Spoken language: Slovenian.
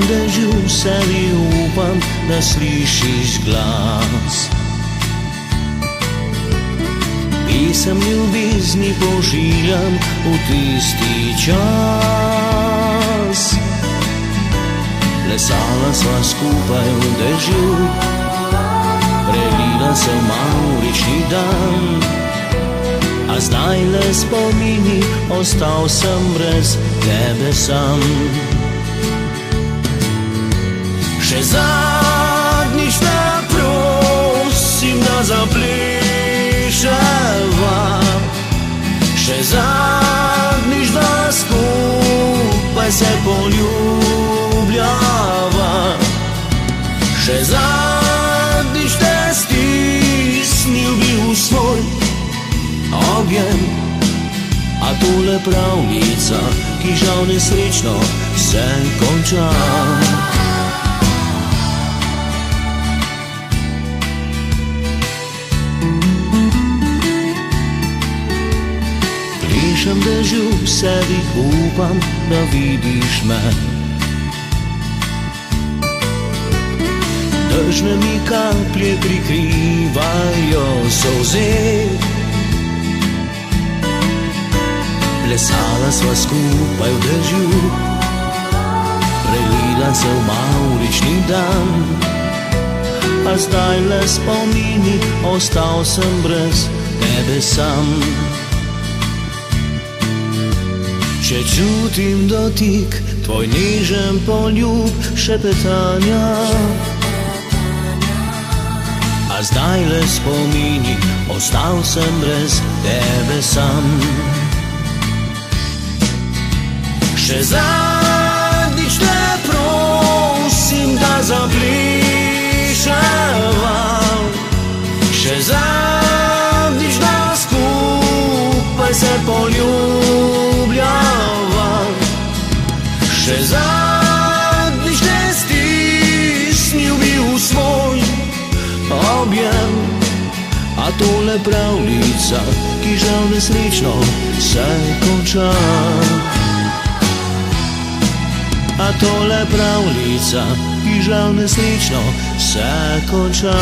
dežju sebi upam, da slišiš glas. Pisem ljubezni pošiljam v tisti čas. Plesala sva skupaj v dežju, prelila se v mavrični dan. A zdaj le spomini, ostal sem brez tebe sam. Še zadnjič te prosim, da zapleševa. Še zadnjič, da skupaj se poljubljava. Še zadnjič te stisnil bi v svoj objem. A tole pravljica, ki žal nesrečno se konča. Plešem dežju sebi, upam, da vidiš me. Dežne mi kaplje prikrivajo solze. Plesala sva skupaj v dežju, prelila se v mavrični dan. A zdaj le spomini, ostal sem brez tebe sam. Če čutim dotik, tvoj nežen poljub šepetanja. A zdaj le spomini, ostal sem brez tebe sam. Še zadnjič te prosim, da zapleševa. Še zadnjič, da skupaj se poljubljava. Še zadnjič te stisnil bi v svoj objem. A tole pravljica, ki žal nesrečno se konča. A tole pravljica, ki žal nesrečno se konča.